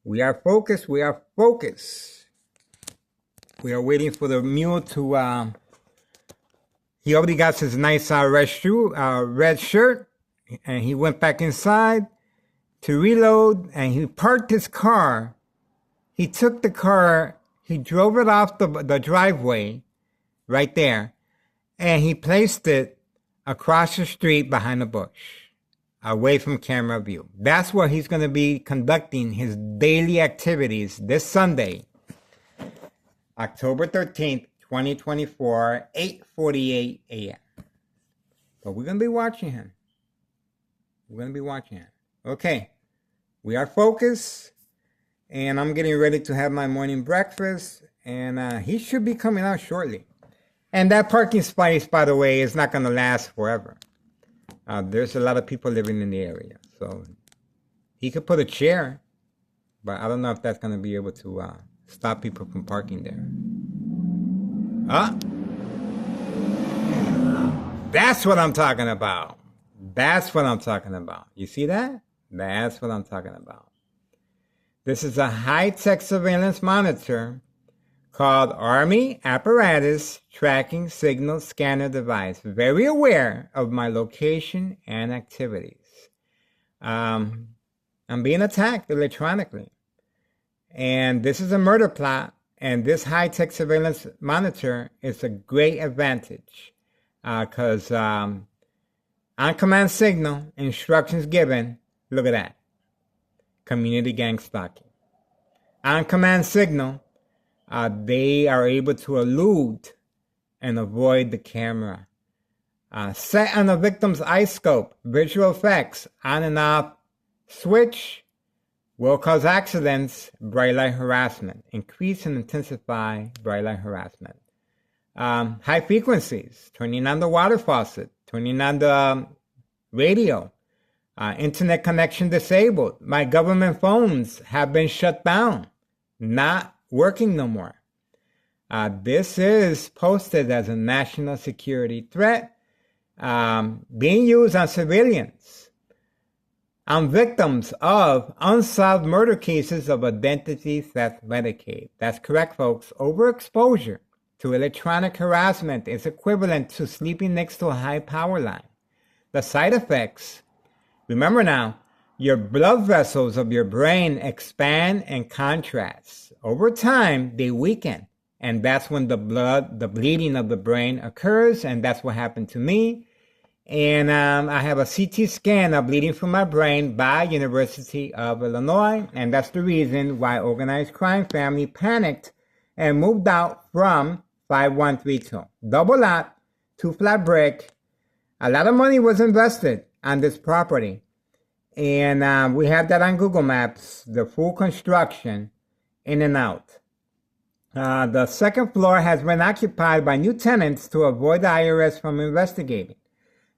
We are focused. We are focused. We are waiting for the mule to. He already got his nice red shirt, and he went back inside to reload, and he parked his car. He took the car. He drove it off the driveway, right there, and he placed it across the street behind a bush, away from camera view. That's where he's going to be conducting his daily activities this Sunday, October 13th, 2024, 8:48 a.m. But we're going to be watching him. We're going to be watching him. Okay, we are focused, and I'm getting ready to have my morning breakfast, and he should be coming out shortly. And that parking space, by the way, is not going to last forever. There's a lot of people living in the area, so he could put a chair, but I don't know if that's going to be able to stop people from parking there. That's what I'm talking about. That's what I'm talking about. You see that? That's what I'm talking about. This is a high-tech surveillance monitor called Army Apparatus Tracking Signal Scanner Device. Very aware of my location and activities. I'm being attacked electronically. And this is a murder plot. And this high-tech surveillance monitor is a great advantage. Because on-command signal, instructions given, look at that. Community gang stalking. On-command signal, they are able to elude and avoid the camera. Set on the victim's eye scope, visual effects, on and off switch, will cause accidents, bright light harassment. Increase and intensify bright light harassment. High frequencies, turning on the water faucet, turning on the radio, internet connection disabled. My government phones have been shut down, not working no more. This is posted as a national security threat, being used on civilians, on victims of unsolved murder cases of identity theft Medicaid. That's correct, folks. Overexposure to electronic harassment is equivalent to sleeping next to a high power line. The side effects, remember now, your blood vessels of your brain expand and contract. Over time, they weaken. And that's when the bleeding of the brain occurs. And that's what happened to me. And I have a CT scan of bleeding from my brain by University of Illinois. And that's the reason why organized crime family panicked and moved out from 5132. Double lot, 2 flat brick. A lot of money was invested on this property. And we have that on Google Maps, the full construction, in and out. The second floor has been occupied by new tenants to avoid the IRS from investigating.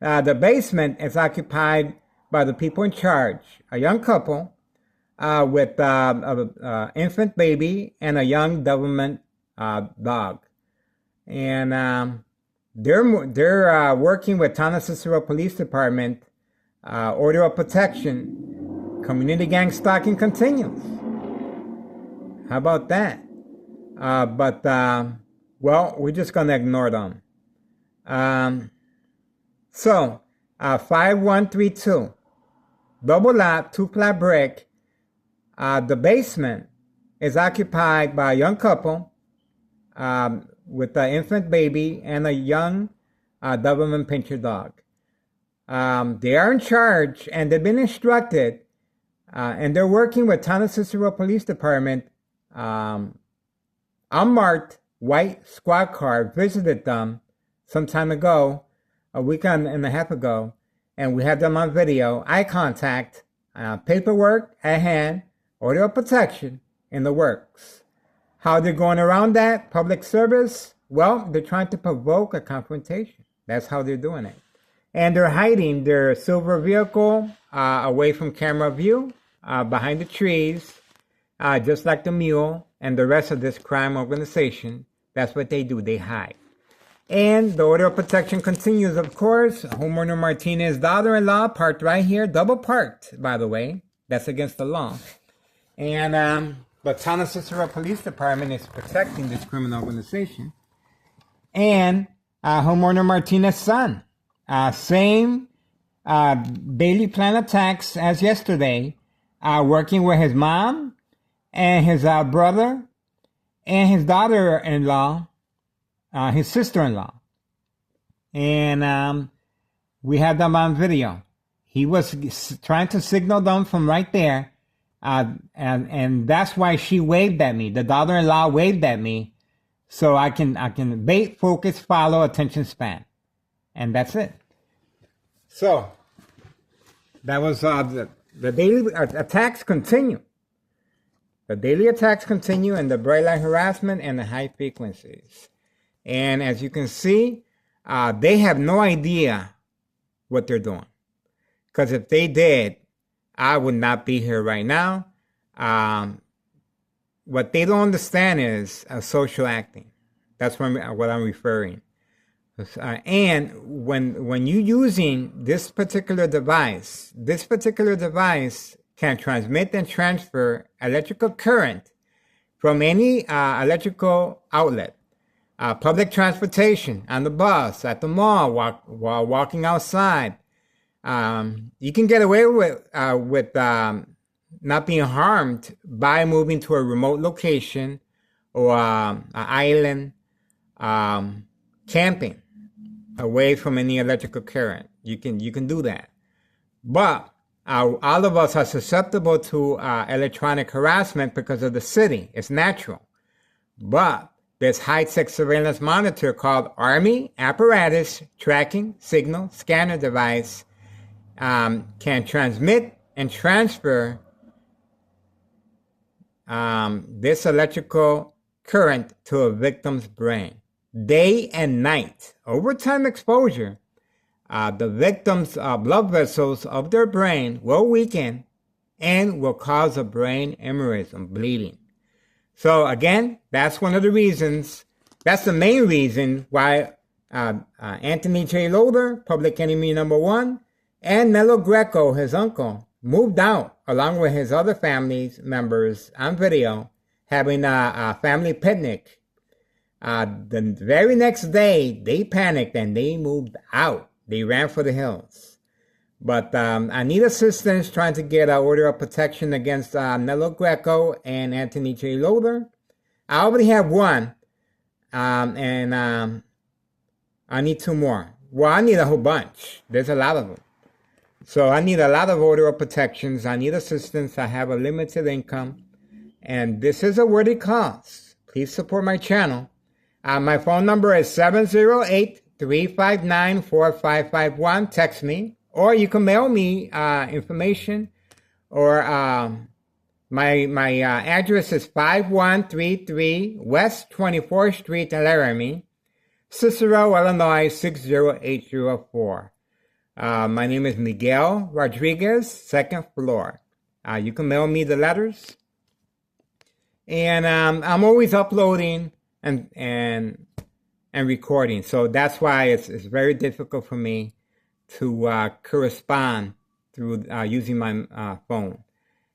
The basement is occupied by the people in charge, a young couple with an infant baby and a young government dog. And they're working with Town of Cicero Police Department, order of protection. Community gang stalking continues. How about that? Well, we're just going to ignore them. So, 5132, double lot, 2 flat brick. The basement is occupied by a young couple with an infant baby and a young Doberman Pinscher dog. They are in charge, and they've been instructed, and they're working with Town of Cicero Police Department. Unmarked white squad car visited them some time ago, a week and a half ago, and we have them on video. Eye contact, paperwork at hand, order of protection in the works. How they're going around that, public service? Well, they're trying to provoke a confrontation. That's how they're doing it. And they're hiding their silver vehicle away from camera view, behind the trees, just like the mule and the rest of this crime organization. That's what they do, they hide. And the order of protection continues, of course. Homeowner Martinez's daughter-in-law parked right here, double parked, by the way. That's against the law. And the Town of Cicero Police Department is protecting this criminal organization. And Homeowner Martinez's son, same daily plan attacks as yesterday, working with his mom and his brother and his daughter-in-law, his sister-in-law. And we had them on video. He was trying to signal them from right there. And that's why she waved at me. The daughter-in-law waved at me, so I can bait, focus, follow, attention span, and that's it. So that was the daily attacks continue. The daily attacks continue, and the bright light harassment and the high frequencies. And as you can see, they have no idea what they're doing, because if they did, I would not be here right now. What they don't understand is social acting. That's what I'm referring. And when you're using this particular device can transmit and transfer electrical current from any electrical outlet. Public transportation, on the bus, at the mall, while walking outside. You can get away with not being harmed by moving to a remote location or an island, camping away from any electrical current. You can do that. But all of us are susceptible to electronic harassment because of the city. It's natural. But this high-tech surveillance monitor called Army Apparatus Tracking Signal Scanner Device can transmit and transfer this electrical current to a victim's brain. Day and night. Over time exposure, the victim's blood vessels of their brain will weaken and will cause a brain aneurysm, bleeding. So again, that's one of the reasons, that's the main reason why Anthony J. Loader, public enemy number one, and Nello Greco, his uncle, moved out along with his other family members on video, having a family picnic. The very next day, they panicked and they moved out. They ran for the hills. But I need assistance trying to get an order of protection against Nello Greco and Anthony J. Loader. I already have one, and I need two more. Well, I need a whole bunch. There's a lot of them. So I need a lot of order of protections. I need assistance. I have a limited income. And this is a worthy cause. Please support my channel. My phone number is 708-359-4551. Text me. Or you can mail me information. Or my address is 5133 West 24th Street in Laramie, Cicero, Illinois 60804. My name is Miguel Rodriguez, second floor. You can mail me the letters. And I'm always uploading and recording. So that's why it's very difficult for me to correspond through using my phone.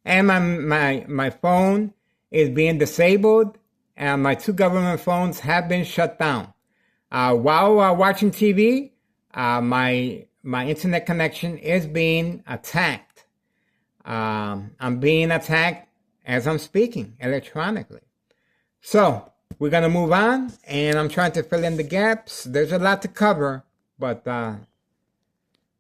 And my phone is being disabled, and my two government phones have been shut down. While watching TV, my internet connection is being attacked. I'm being attacked as I'm speaking electronically. So we're going to move on, and I'm trying to fill in the gaps. There's a lot to cover, but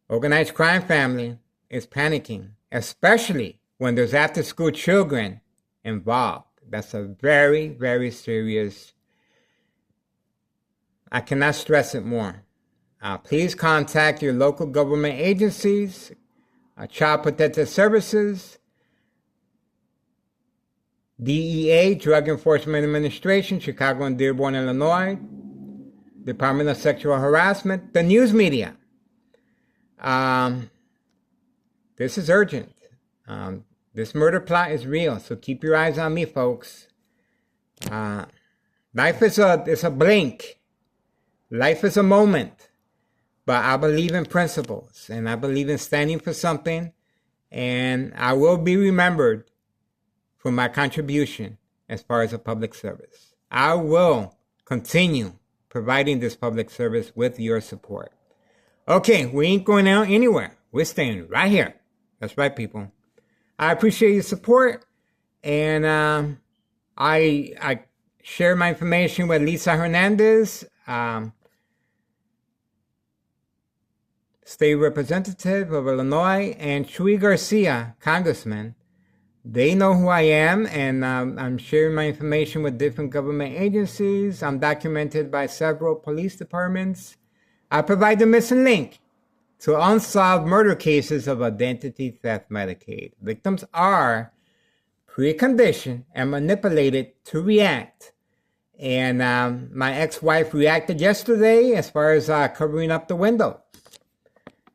organized crime family is panicking, especially when there's after-school children involved. That's a very, very serious. I cannot stress it more. Please contact your local government agencies, Child Protective Services, DEA, Drug Enforcement Administration, Chicago and Dearborn, Illinois, Department of Sexual Harassment, the news media. This is urgent. This murder plot is real, so keep your eyes on me, folks. Life is a blink. Life is a moment. But I believe in principles, and I believe in standing for something, and I will be remembered for my contribution as far as a public service. I will continue providing this public service with your support. Okay, we ain't going out anywhere. We're staying right here. That's right, people. I appreciate your support, and I share my information with Lisa Hernandez, State Representative of Illinois, and Chuy Garcia, Congressman. They know who I am, and I'm sharing my information with different government agencies. I'm documented by several police departments. I provide the missing link to unsolved murder cases of identity theft Medicaid. Victims are preconditioned and manipulated to react. And my ex-wife reacted yesterday as far as covering up the window.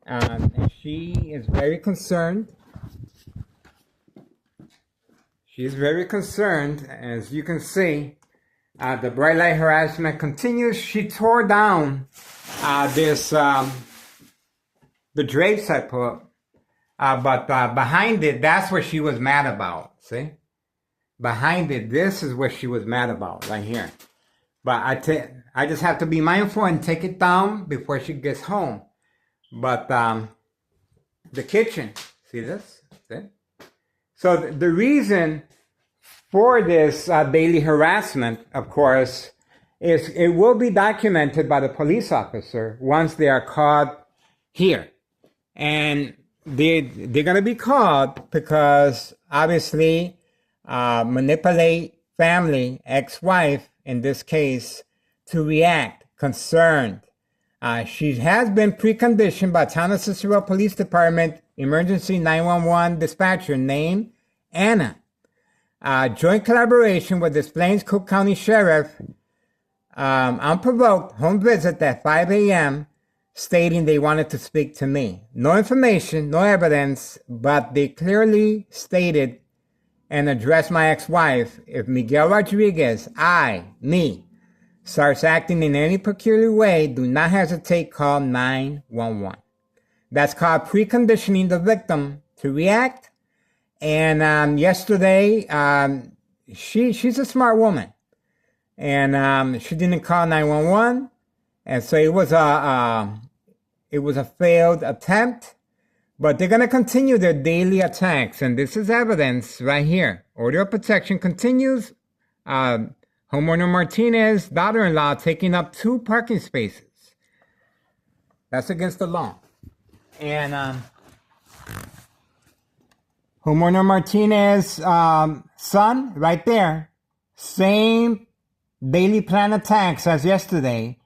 And she is very concerned. She's very concerned, as you can see. The bright light harassment continues. She tore down the drapes I put, but behind it, that's what she was mad about. See, behind it, this is what she was mad about right here. But I just have to be mindful and take it down before she gets home. But the kitchen, see this? See? So the reason for this daily harassment, of course, is it will be documented by the police officer once they are caught here. And they're going to be caught because obviously manipulate family, ex-wife in this case, to react, concerned. She has been preconditioned by Town of Cicero Police Department Emergency 911 dispatcher named Anna. Joint collaboration with Des Plaines Cook County Sheriff, unprovoked home visit at 5 a.m. stating they wanted to speak to me. No information, no evidence, but they clearly stated and addressed my ex-wife. If Miguel Rodriguez, me, starts acting in any peculiar way, do not hesitate, call 911. That's called preconditioning the victim to react. And yesterday, she's a smart woman, and she didn't call 911, and so it was a failed attempt. But they're gonna continue their daily attacks, and this is evidence right here. Order of protection continues. Homeowner Martinez, daughter-in-law, taking up 2 parking spaces. That's against the law. And homeowner Martinez, son, right there, same daily plan attacks as yesterday,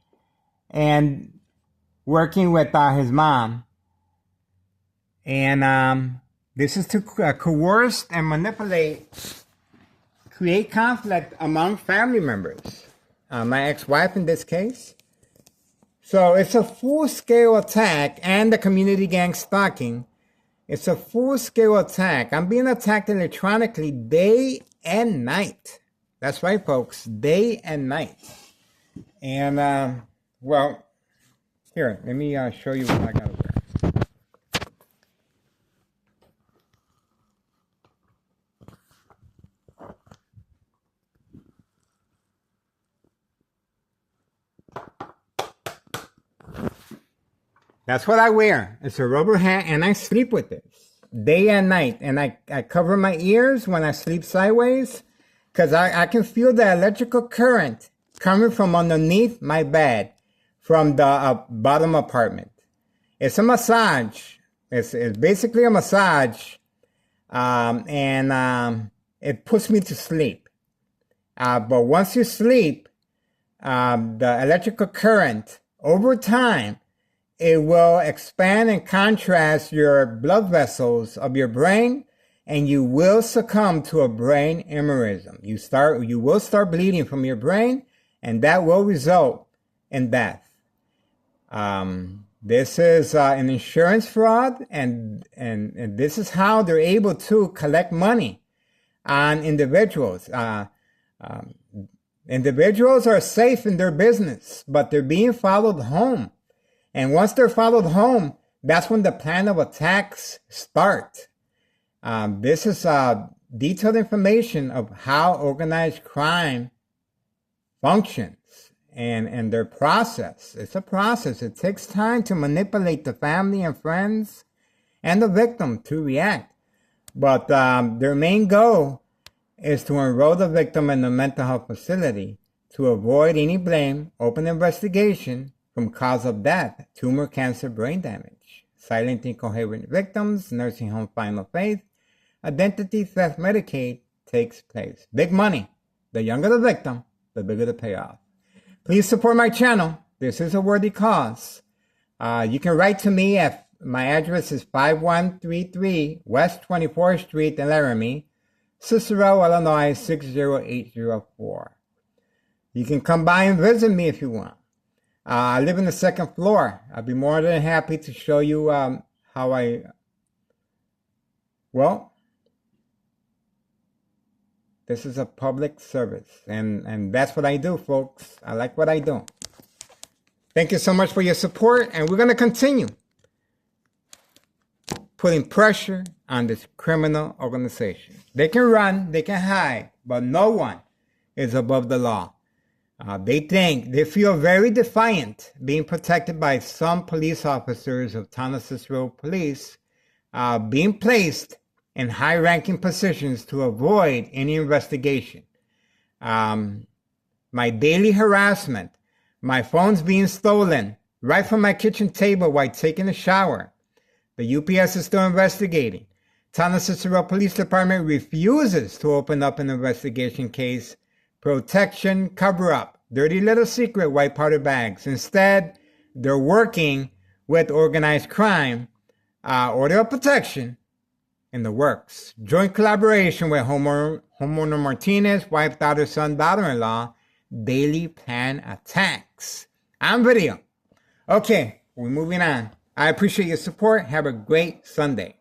and working with his mom. And this is to coerce and manipulate, create conflict among family members. My ex-wife in this case. So it's a full-scale attack, and the community gang stalking. It's a full-scale attack. I'm being attacked electronically day and night. That's right, folks, day and night. And, well, here, let me show you what I got over there. That's what I wear. It's a rubber hat, and I sleep with this day and night. And I cover my ears when I sleep sideways because I can feel the electrical current coming from underneath my bed from the bottom apartment. It's a massage. It's basically a massage, and it puts me to sleep. But once you sleep, the electrical current over time, it will expand and contrast your blood vessels of your brain, and you will succumb to a brain aneurysm. You will start bleeding from your brain, and that will result in death. This is an insurance fraud, and this is how they're able to collect money on individuals. Individuals are safe in their business, but they're being followed home. And once they're followed home, that's when the plan of attacks start. This is detailed information of how organized crime functions and their process. It's a process. It takes time to manipulate the family and friends and the victim to react. But their main goal is to enroll the victim in a mental health facility to avoid any blame, open investigation from cause of death, tumor, cancer, brain damage, silent incoherent victims, nursing home final faith, identity theft, Medicaid takes place. Big money. The younger the victim, the bigger the payoff. Please support my channel. This is a worthy cause. You can write to me at my address is 5133 West 24th Street in Laramie, Cicero, Illinois 60804. You can come by and visit me if you want. I live in the second floor. I'll be more than happy to show you how this is a public service, and that's what I do, folks. I like what I do. Thank you so much for your support, and we're going to continue putting pressure on this criminal organization. They can run, they can hide, but no one is above the law. They feel very defiant being protected by some police officers of Town of Cicero Police being placed in high-ranking positions to avoid any investigation. My daily harassment, my phone's being stolen right from my kitchen table while taking a shower. The UPS is still investigating. Town of Cicero Police Department refuses to open up an investigation case. Protection, cover-up, dirty little secret, white powder bags. Instead, they're working with organized crime, order of protection, in the works. Joint collaboration with homeowner Martinez, wife, daughter, son, daughter-in-law, daily plan attacks. On video. Okay, we're moving on. I appreciate your support. Have a great Sunday.